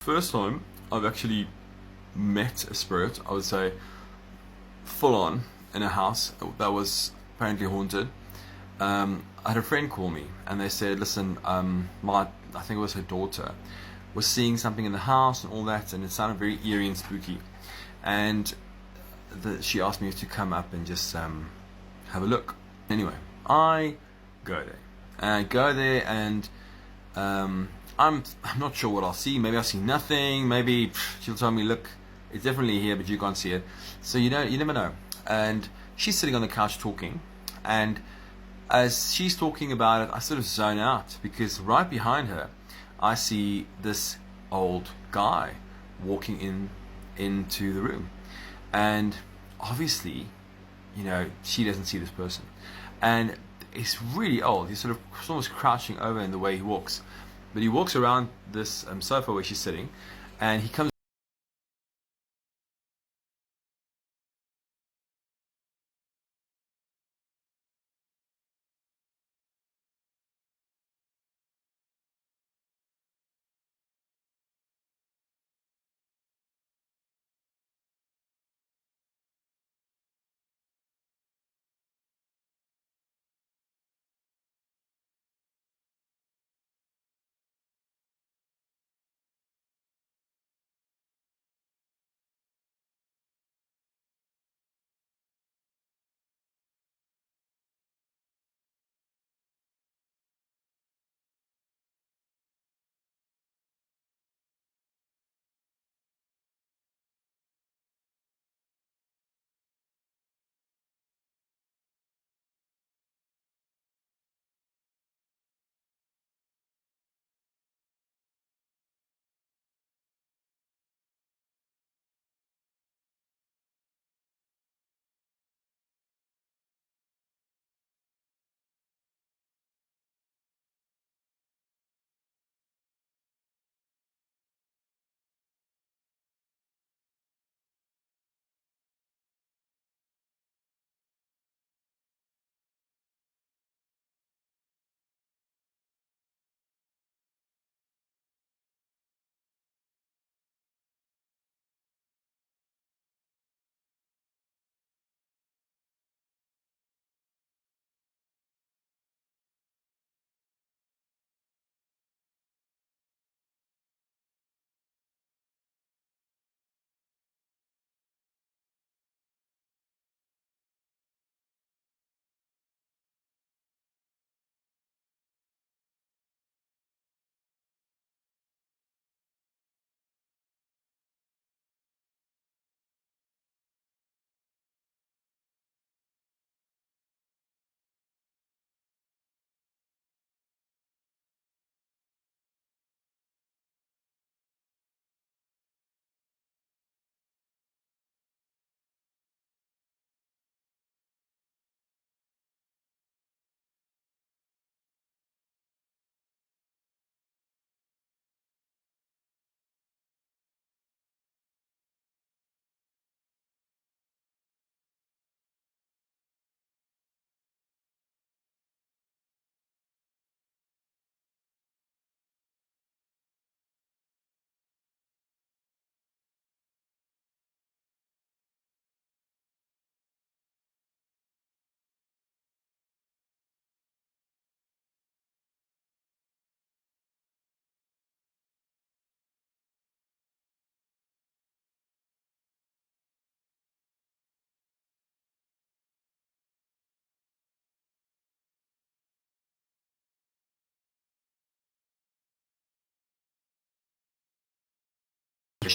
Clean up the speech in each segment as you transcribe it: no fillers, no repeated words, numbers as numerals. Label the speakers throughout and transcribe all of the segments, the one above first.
Speaker 1: first time I've actually met a spirit, I would say, full on in a house that was apparently haunted. I had a friend call me and they said, listen, I think it was her daughter, was seeing something in the house and all that, and it sounded very eerie and spooky. And she asked me to come up and just have a look. Anyway, I go there. And I go there and I'm not sure what I'll see. Maybe I'll see nothing. Maybe she'll tell me, look, it's definitely here, but you can't see it. So you never know. And she's sitting on the couch talking, and as she's talking about it, I sort of zone out because right behind her, I see this old guy walking into the room, and obviously, she doesn't see this person, and he's really old. He's sort of almost crouching over in the way he walks, but he walks around this sofa where she's sitting, and he comes.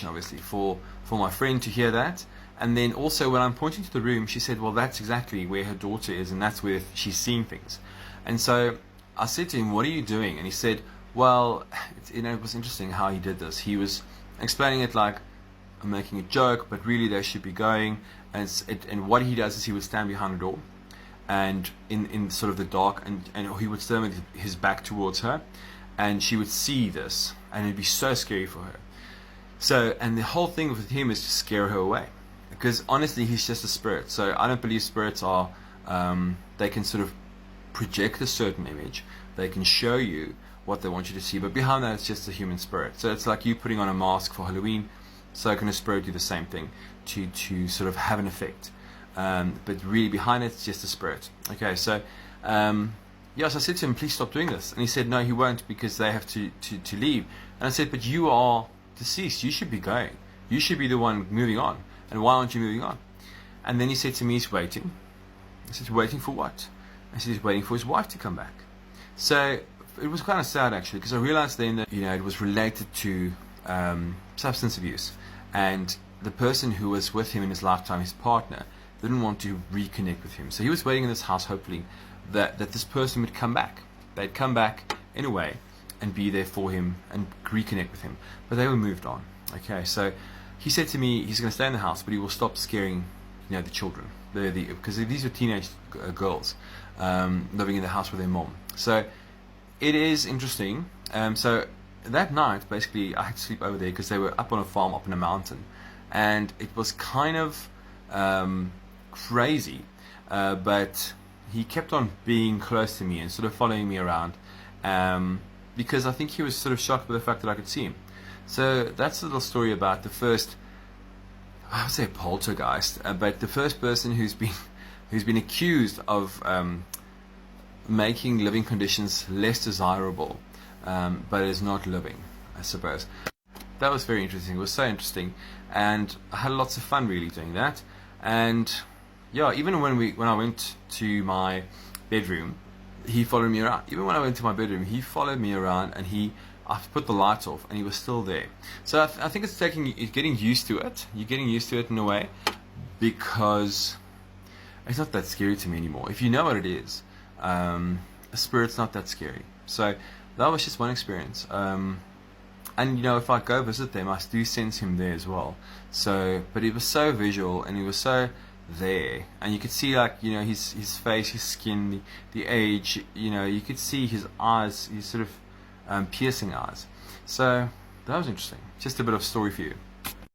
Speaker 1: Obviously for my friend to hear that, and then also when I'm pointing to the room, she said, well, that's exactly where her daughter is, and that's where she's seeing things. And so I said to him, what are you doing? And he said, well, it was interesting how he did this. He was explaining it like I'm making a joke, but really they should be going. And what he does is he would stand behind a door, and in sort of the dark, and he would stand with his back towards her, and she would see this, and it'd be so scary for her. So, and the whole thing with him is to scare her away, because honestly, he's just a spirit. So I don't believe spirits are, they can sort of project a certain image. They can show you what they want you to see, but behind that it's just a human spirit. So it's like you putting on a mask for Halloween, so can a spirit do the same thing to sort of have an effect, but really behind it it's just a spirit. Okay, so yes, I said to him, please stop doing this, and he said no, he won't, because they have to leave. And I said, but you are deceased, you should be going, you should be the one moving on, and why aren't you moving on? And then he said to me, he's waiting. I said, waiting for what? I said, he's waiting for his wife to come back. So it was kind of sad actually, because I realized then that it was related to substance abuse, and the person who was with him in his lifetime, his partner, didn't want to reconnect with him. So he was waiting in this house hoping that this person would come back. They'd come back in a way and be there for him and reconnect with him, but they were moved on. Okay, so he said to me he's going to stay in the house, but he will stop scaring the children, because these are teenage girls living in the house with their mom. So it is interesting. So that night, basically, I had to sleep over there because they were up on a farm, up in a mountain, and it was kind of crazy, but he kept on being close to me and sort of following me around, because I think he was sort of shocked by the fact that I could see him. So that's a little story about the first, I would say, poltergeist, but the first person who's been accused of making living conditions less desirable, but is not living, I suppose. That was very interesting. It was so interesting, and I had lots of fun really doing that. And yeah, even when I went to my bedroom, he followed me around. Even when I went to my bedroom, he followed me around, and I put the lights off, and he was still there. So I think it's getting used to it. You're getting used to it in a way, because it's not that scary to me anymore. If you know what it is, a spirit's not that scary. So that was just one experience. And if I go visit them, I do sense him there as well. So, but it was so visual, and he was so there, and you could see his face, his skin, the age. You could see his eyes, his sort of piercing eyes. So that was interesting. Just a bit of story for you.